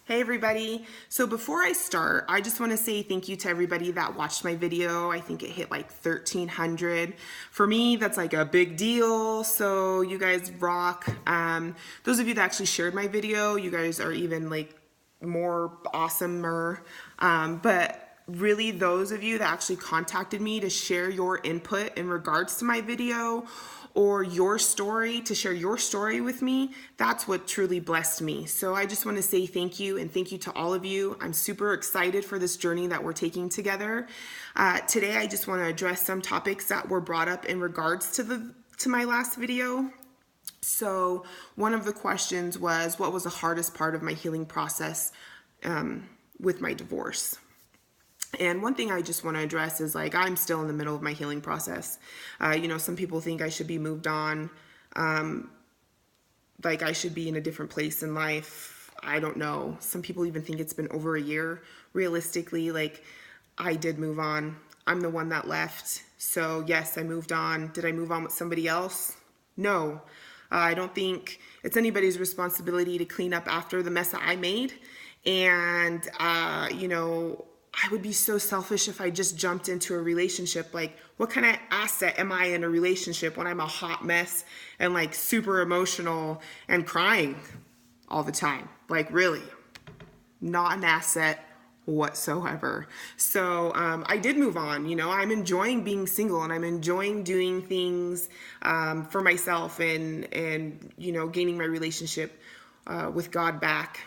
Hey everybody. So before I start, I just want to say thank you to everybody that watched my video. I think it hit like 1,300. For me, that's like a big deal. So you guys rock. Those of you that actually shared my video, you guys are even like more awesomer. But really those of you that actually contacted me to share your input in regards to my video or your story, to share your story with me, that's what truly blessed me. So I just want to say thank you, and thank you to all of you. I'm super excited for this journey that we're taking together. Today I just want to address some topics that were brought up in regards to my last video. So one of the questions was, what was the hardest part of my healing process with my divorce? And one thing I just want to address is like, I'm still in the middle of my healing process. Some people think I should be moved on. Like I should be in a different place in life. I don't know. Some people even think it's been over a year. Realistically, like I did move on. I'm the one that left. So yes, I moved on. Did I move on with somebody else? No. I don't think it's anybody's responsibility to clean up after the mess that I made. And, I would be so selfish if I just jumped into a relationship. Like, what kind of asset am I in a relationship when I'm a hot mess and like super emotional and crying all the time? Like, really, not an asset whatsoever. So I did move on. I'm enjoying being single, and I'm enjoying doing things for myself and gaining my relationship with God back.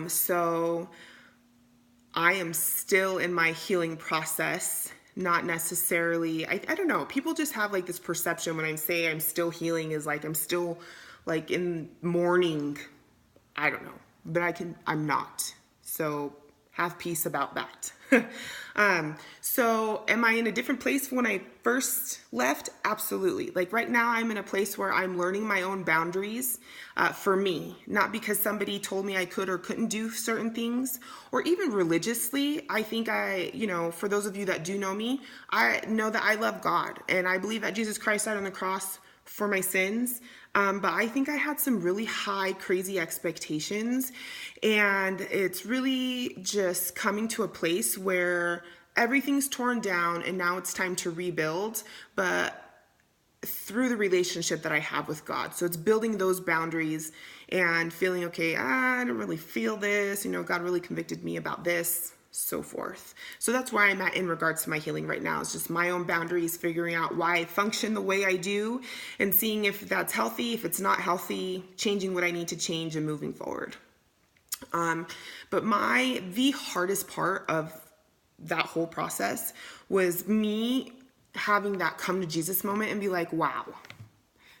So I am still in my healing process, not necessarily, I don't know, people just have like this perception when I say I'm still healing is like I'm still like in mourning. I don't know, but I'm not. So have peace about that. So am I in a different place when I first left? Absolutely. Like right now I'm in a place where I'm learning my own boundaries for me, not because somebody told me I could or couldn't do certain things, or even religiously. I think for those of you that do know me, I know that I love God and I believe that Jesus Christ died on the cross for my sins. But I think I had some really high, crazy expectations, and it's really just coming to a place where everything's torn down and now it's time to rebuild, but through the relationship that I have with God. So it's building those boundaries and feeling, okay, I don't really feel this, God really convicted me about this, so forth. So that's where I'm at in regards to my healing right now. It's just my own boundaries, figuring out why I function the way I do and seeing if that's healthy, if it's not healthy, changing what I need to change and moving forward. But the hardest part of that whole process was me having that come to Jesus moment and be like, wow,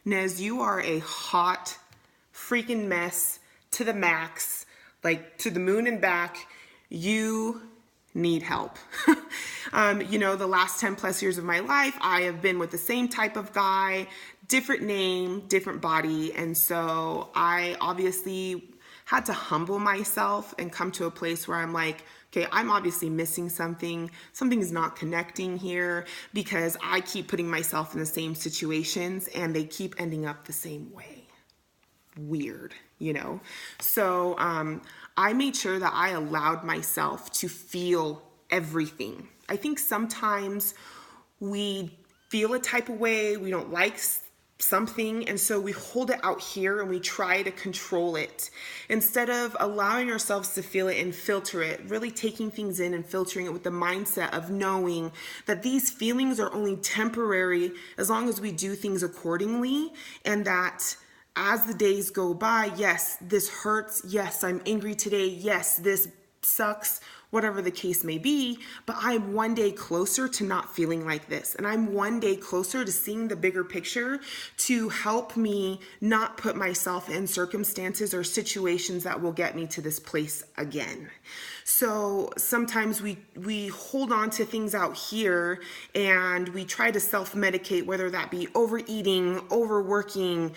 Nez, you are a hot freaking mess to the max, like to the moon and back. You need help. The last 10 plus years of my life, I have been with the same type of guy, different name, different body. And so I obviously had to humble myself and come to a place where I'm like, okay, I'm obviously missing something. Something is not connecting here because I keep putting myself in the same situations and they keep ending up the same way. Weird, So I made sure that I allowed myself to feel everything. I think sometimes we feel a type of way, we don't like something, and so we hold it out here and we try to control it instead of allowing ourselves to feel it and filter it, really taking things in and filtering it with the mindset of knowing that these feelings are only temporary as long as we do things accordingly, and that as the days go by, yes, this hurts. Yes, I'm angry today. Yes, this sucks, whatever the case may be, but I'm one day closer to not feeling like this. And I'm one day closer to seeing the bigger picture to help me not put myself in circumstances or situations that will get me to this place again. So sometimes we hold on to things out here and we try to self-medicate, whether that be overeating, overworking,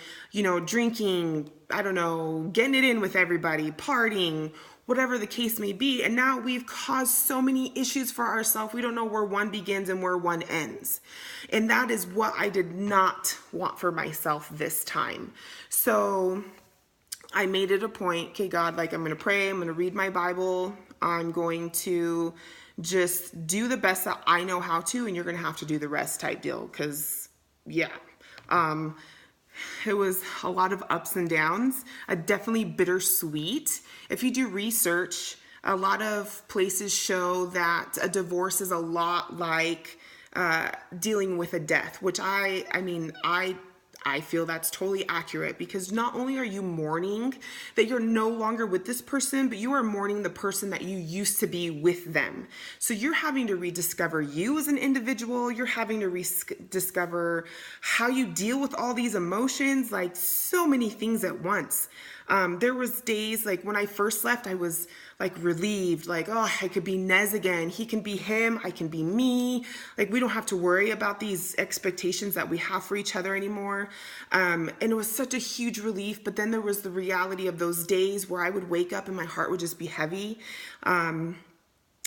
drinking, I don't know, getting it in with everybody, partying, whatever the case may be. And now we've caused so many issues for ourselves. We don't know where one begins and where one ends. And that is what I did not want for myself this time. So I made it a point, okay, God, like I'm going to pray, I'm going to read my Bible, I'm going to just do the best that I know how to, and you're going to have to do the rest type deal. Because, yeah, um, it was a lot of ups and downs, definitely bittersweet. If you do research, a lot of places show that a divorce is a lot like dealing with a death, which I feel that's totally accurate, because not only are you mourning that you're no longer with this person, but you are mourning the person that you used to be with them. So you're having to rediscover you as an individual. You're having to rediscover how you deal with all these emotions, like so many things at once. There was days like when I first left, I was like relieved, like, oh, I could be Nez again. He can be him. I can be me. Like, we don't have to worry about these expectations that we have for each other anymore. And it was such a huge relief. But then there was the reality of those days where I would wake up and my heart would just be heavy.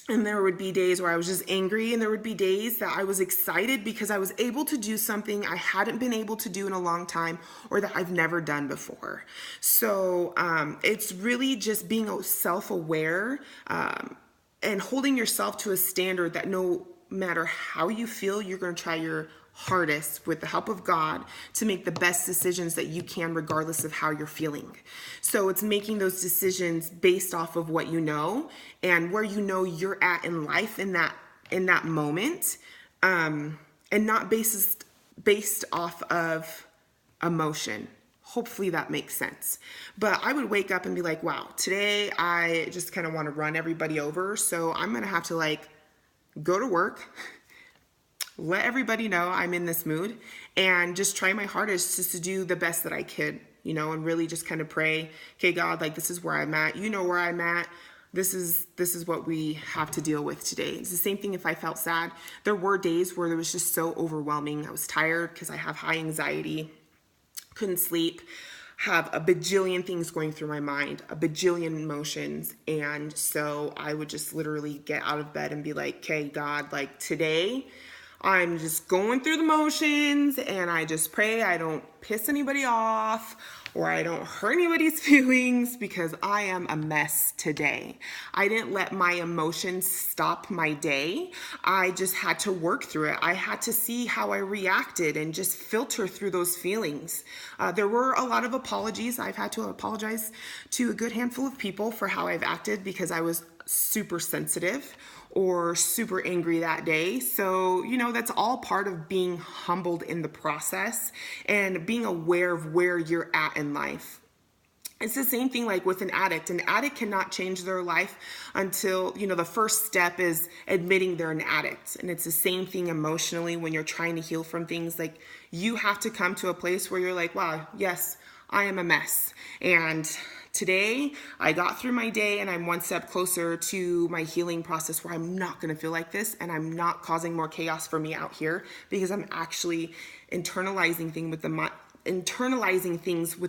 And there would be days where I was just angry, and there would be days that I was excited because I was able to do something I hadn't been able to do in a long time, or that I've never done before. So it's really just being self-aware and holding yourself to a standard that no matter how you feel, you're going to try your hardest with the help of God to make the best decisions that you can, regardless of how you're feeling. So it's making those decisions based off of what you know and where you know you're at in life in that moment, and not based off of emotion. Hopefully that makes sense. But I would wake up and be like, wow, today I just kind of want to run everybody over. So I'm going to have to like go to work, let everybody know I'm in this mood, and just try my hardest just to do the best that I could, and really just kind of pray, okay, God, like this is where I'm at. You know where I'm at. This is what we have to deal with today. It's the same thing if I felt sad. There were days where it was just so overwhelming. I was tired because I have high anxiety, couldn't sleep, have a bajillion things going through my mind, a bajillion emotions. And so I would just literally get out of bed and be like, okay, God, like today I'm just going through the motions, and I just pray I don't piss anybody off or I don't hurt anybody's feelings, because I am a mess today. I didn't let my emotions stop my day. I just had to work through it. I had to see how I reacted and just filter through those feelings. There were a lot of apologies. I've had to apologize to a good handful of people for how I've acted, because I was super sensitive or super angry that day. So, that's all part of being humbled in the process and being aware of where you're at in life. It's the same thing like with an addict. An addict cannot change their life until, the first step is admitting they're an addict. And it's the same thing emotionally when you're trying to heal from things. Like, you have to come to a place where you're like, wow, yes, I am a mess. And today I got through my day, and I'm one step closer to my healing process where I'm not going to feel like this, and I'm not causing more chaos for me out here, because I'm actually internalizing things with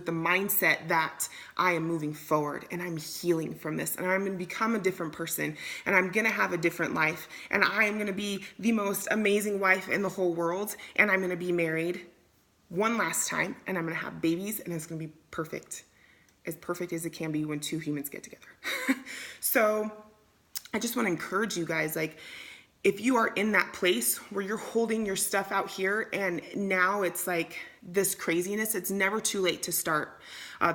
the mindset that I am moving forward and I'm healing from this, and I'm going to become a different person, and I'm going to have a different life, and I am going to be the most amazing wife in the whole world, and I'm going to be married one last time, and I'm going to have babies, and it's going to be perfect as it can be when two humans get together. So I just want to encourage you guys, like, if you are in that place where you're holding your stuff out here and now it's like this craziness, it's never too late to start.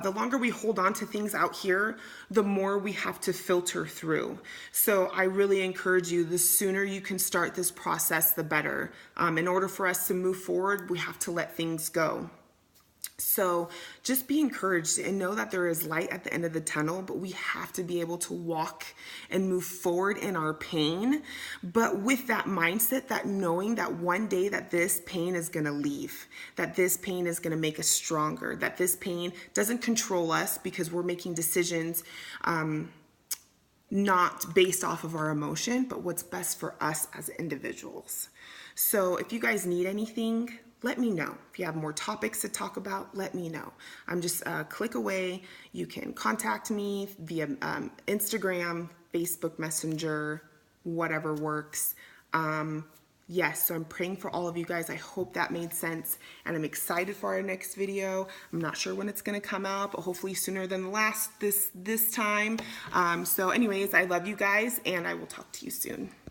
The longer we hold on to things out here, the more we have to filter through. So I really encourage you, the sooner you can start this process, the better. In order for us to move forward, we have to let things go. So just be encouraged and know that there is light at the end of the tunnel, but we have to be able to walk and move forward in our pain, but with that mindset, that knowing that one day that this pain is going to leave, that this pain is going to make us stronger, that this pain doesn't control us, because we're making decisions not based off of our emotion, but what's best for us as individuals. So if you guys need anything, let me know. If you have more topics to talk about, let me know. I'm just a click away. You can contact me via Instagram, Facebook Messenger, whatever works. Yes, so I'm praying for all of you guys. I hope that made sense, and I'm excited for our next video. I'm not sure when it's going to come out, but hopefully sooner than the last this time. So anyways, I love you guys, and I will talk to you soon.